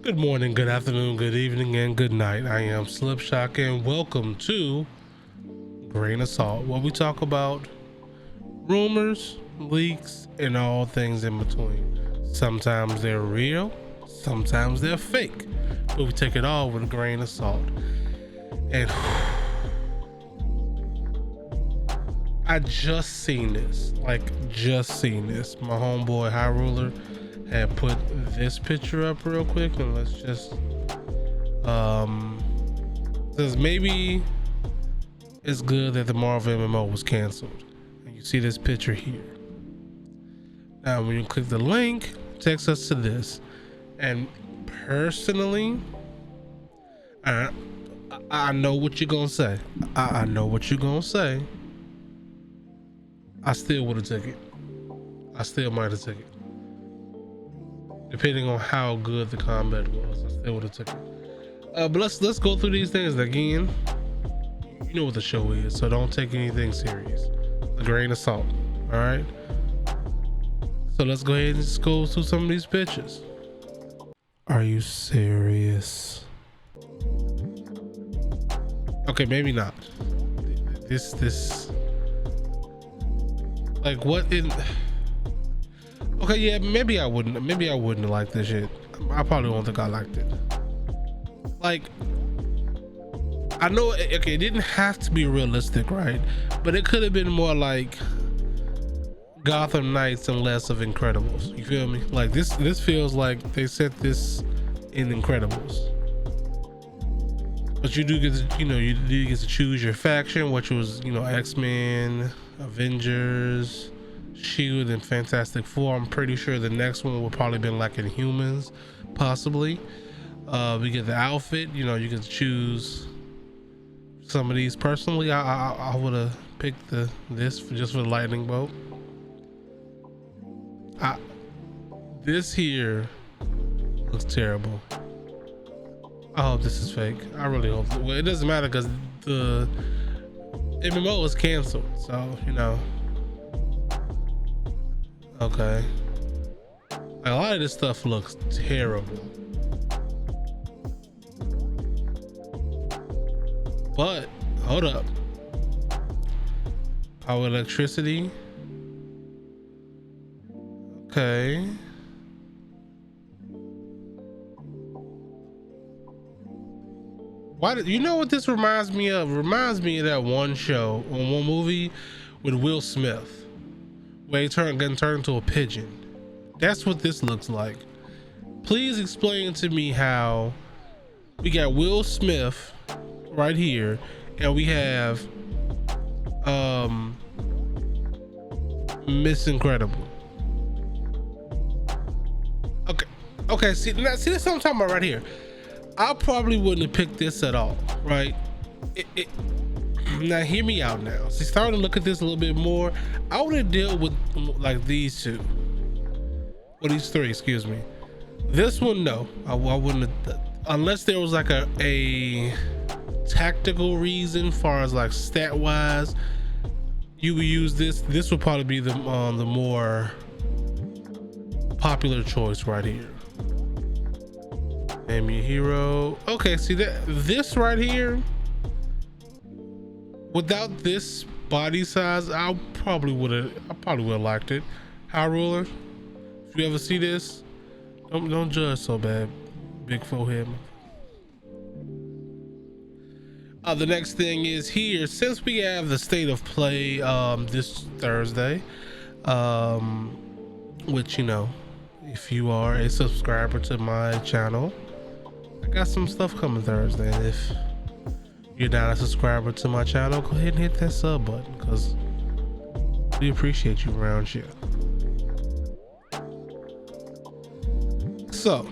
Good morning, good afternoon, good evening, and good night. I am Slipshock, and welcome to Grain of Salt, where we talk about rumors, leaks, and all things in between. Sometimes they're real, sometimes they're fake, but we take it all with a grain of salt. And I just seen this. My homeboy High Ruler had put this picture up real quick, and let's just says maybe it's good that the Marvel MMO was canceled. And you see this picture here. Now when you click the link, it takes us to this. And personally, I know what you're gonna say. I know what you're gonna say. I still would have took it. I still might have took it. Depending on how good the combat was, I still would have took it. But let's go through these things again. You know what the show is, so don't take anything serious. A grain of salt. All right. So let's go ahead and just go through some of these pictures. Are you serious? Okay, maybe not. This. Like what in? Okay, yeah, maybe I wouldn't have liked this shit. I probably won't think I liked it. Like, I know, okay, it didn't have to be realistic, right? But it could have been more like Gotham Knights and less of Incredibles. You feel me? Like this feels like they set this in Incredibles. But you do get to, you do get to choose your faction, which was, X-Men, Avengers, Shield, and Fantastic Four. I'm pretty sure the next one would probably been like Inhumans, possibly. We get the outfit, you get to choose some of these. Personally, I would have picked this just for the lightning bolt. This here looks terrible. I hope this is fake. I really hope. Well, it doesn't matter because the MMO was canceled, so okay. A lot of this stuff looks terrible. But hold up. Power electricity. Okay. You know what this reminds me of? Reminds me of that one show or one movie with Will Smith where he turned into a pigeon. That's what this looks like. Please explain to me how we got Will Smith right here and we have Miss Incredible. Okay, see that's what I'm talking about right here. I probably wouldn't have picked this at all, right? Now hear me out now. See, starting to look at this a little bit more, I would have dealt with like these two, or these three, excuse me. This one, no, I wouldn't have, unless there was like a tactical reason, far as like stat wise. You would use this. This would probably be the more popular choice right here. Name your hero. Okay, see this right here, without this body size, I probably would have liked it. High Ruler, if you ever see this, don't judge so bad, big forehead. The next thing is here, since we have the state of play this Thursday, which if you are a subscriber to my channel, I got some stuff coming Thursday. And if you're not a subscriber to my channel, go ahead and hit that sub button because we appreciate you around here. So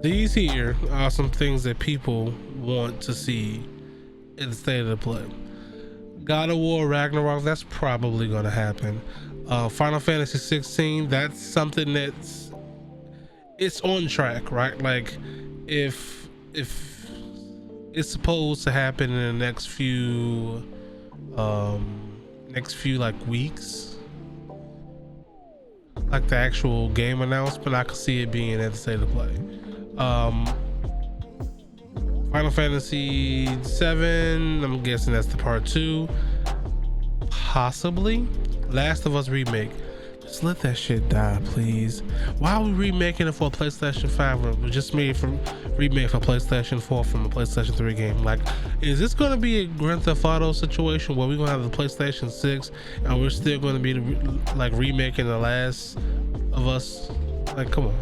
these here are some things that people want to see in the state of the play. God of War Ragnarok, that's probably going to happen. Final Fantasy 16, that's something it's on track, right? Like if it's supposed to happen in the next few like weeks, like the actual game announcement, I could see it being at the State of Play. Final Fantasy 7, I'm guessing that's the part 2. Possibly. Last of Us remake. Just let that shit die, please. Why are we remaking it for a PlayStation 5 when it was just made from remake for PlayStation 4 from a PlayStation 3 game? Like, is this gonna be a Grand Theft Auto situation where we're gonna have the PlayStation 6 and we're still gonna be like remaking The Last of Us? Like, come on.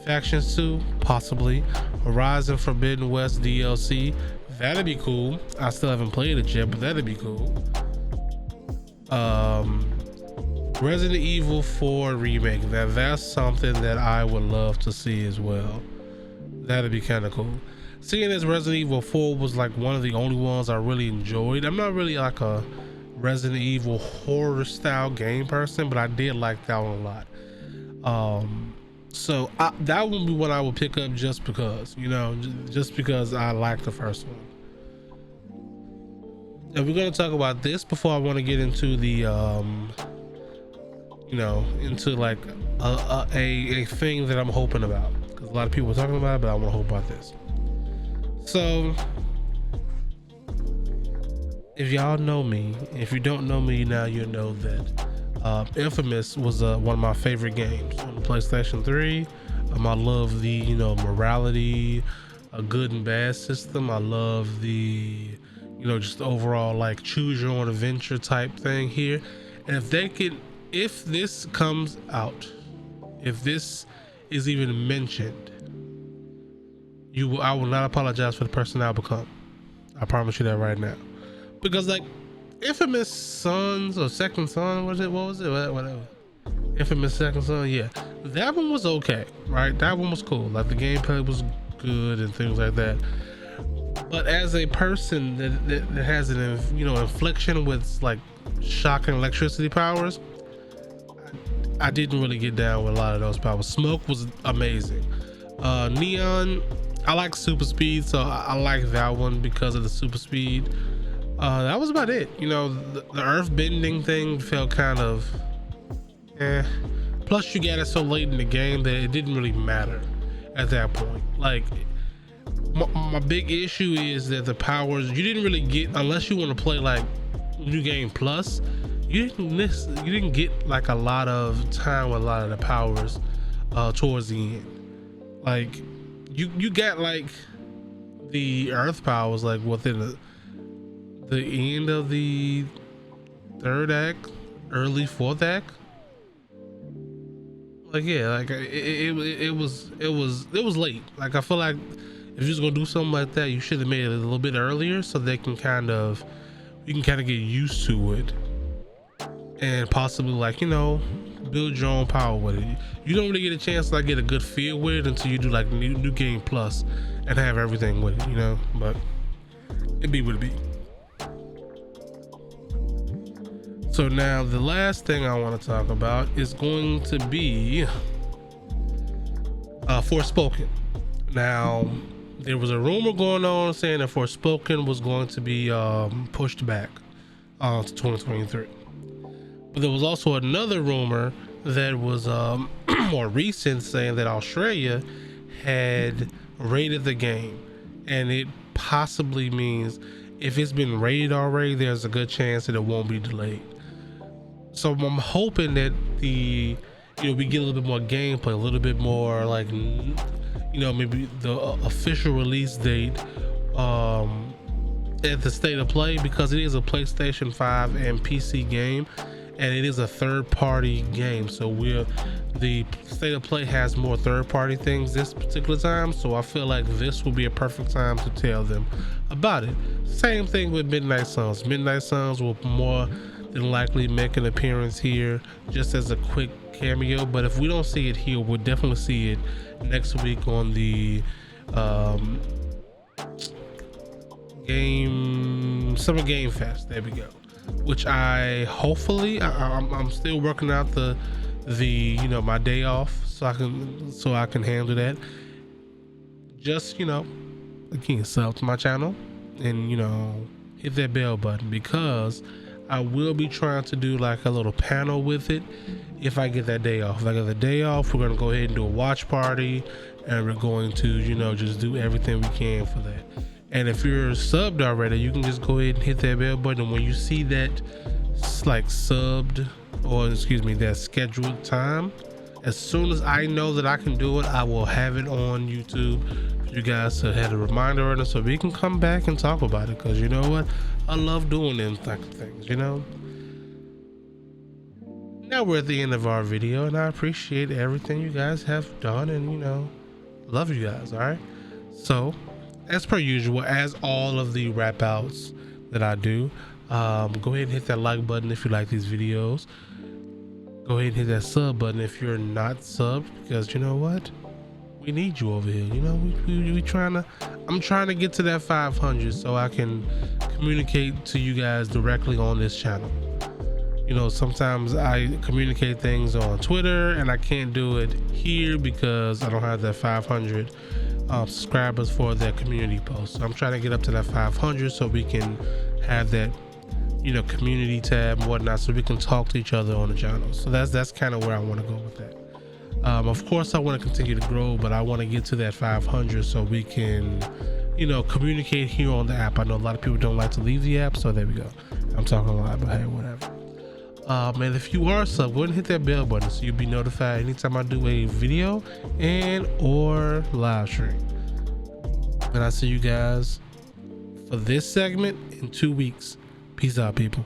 Factions 2, possibly. Horizon Forbidden West DLC, that'd be cool. I still haven't played it yet, but that'd be cool. Resident Evil 4 remake, that's something that I would love to see as well. That'd be kind of cool. Seeing as Resident Evil 4 was like one of the only ones I really enjoyed. I'm not really like a Resident Evil horror style game person, but I did like that one a lot. So that would be what I would pick up just because, you know, just because I like the first one. And we're going to talk about this before I want to get into the you know, into like a thing that I'm hoping about, because a lot of people are talking about it, but I want to hope about this. So if y'all know me, if you don't know me now, you know that Infamous was one of my favorite games on the PlayStation 3. I love the, you know, morality, a good and bad system. I love the, you know, just overall like choose your own adventure type thing here. And if this comes out, if this is even mentioned, I will not apologize for the person I'll become. I promise you that right now. Because like Infamous Sons or Second Son, what was it? Whatever. Infamous Second Son, yeah. That one was okay, right? That one was cool. Like the gameplay was good and things like that. But as a person that has an, you know, infliction with like shocking electricity powers, I didn't really get down with a lot of those powers. Smoke was amazing. Neon, I like super speed, so I like that one because of the super speed. That was about it. You know, the earth bending thing felt kind of plus you got it so late in the game that it didn't really matter at that point. Like my big issue is that the powers you didn't really get, unless you want to play like New Game Plus, you didn't get like a lot of time with a lot of the powers towards the end. Like you got like the earth powers like within the end of the third act, early fourth act. Like yeah, like it was late. Like I feel like if you're just gonna do something like that, you should have made it a little bit earlier so they can you can kind of get used to it and possibly like, you know, build your own power with it. You don't really get a chance to like get a good feel with it until you do like new Game Plus and have everything with it, you know. But it be what it be. So now the last thing I want to talk about is going to be Forspoken. Now there was a rumor going on saying that Forspoken was going to be pushed back to 2023. But there was also another rumor that was more recent saying that Australia had rated the game, and it possibly means if it's been rated already, there's a good chance that it won't be delayed. So I'm hoping that we get a little bit more gameplay, a little bit more like, you know, maybe the official release date at the State of Play, because it is a PlayStation 5 and PC game, and it is a third-party game. So the State of Play has more third-party things this particular time, so I feel like this will be a perfect time to tell them about it. Same thing with Midnight Suns. Midnight Suns will more than likely make an appearance here just as a quick cameo, but if we don't see it here, we'll definitely see it next week on the Summer Game Fest. There we go. Which I'm still working out the you know, my day off so I can handle that. Just, you know, again, sub to my channel and, you know, hit that bell button, because I will be trying to do like a little panel with it if I get that day off. If I get the day off, we're gonna go ahead and do a watch party, and we're going to, you know, just do everything we can for that. And if you're subbed already, you can just go ahead and hit that bell button. And when you see that like subbed, or excuse me, that scheduled time, as soon as I know that I can do it, I will have it on YouTube for you guys to have a reminder on it, so we can come back and talk about it. Because you know what, I love doing them type of things, you know. Now we're at the end of our video, and I appreciate everything you guys have done, and you know, love you guys. All right, so as per usual, as all of the rap outs that I do, go ahead and hit that like button if you like these videos. Go ahead and hit that sub button if you're not subbed, because you know what, we need you over here. You know, we trying to, I'm trying to get to that 500 so I can communicate to you guys directly on this channel. You know, sometimes I communicate things on Twitter and I can't do it here because I don't have that 500 subscribers for that community post. So I'm trying to get up to that 500 so we can have that, you know, community tab and whatnot, so we can talk to each other on the channel. So that's kind of where I want to go with that. Of course, I want to continue to grow, but I want to get to that 500 so we can, you know, communicate here on the app. I know a lot of people don't like to leave the app, so there we go. I'm talking a lot, but hey, whatever. And if you are sub, go ahead and hit that bell button so you'll be notified anytime I do a video and or live stream. And I'll see you guys for this segment in 2 weeks. Peace out, people.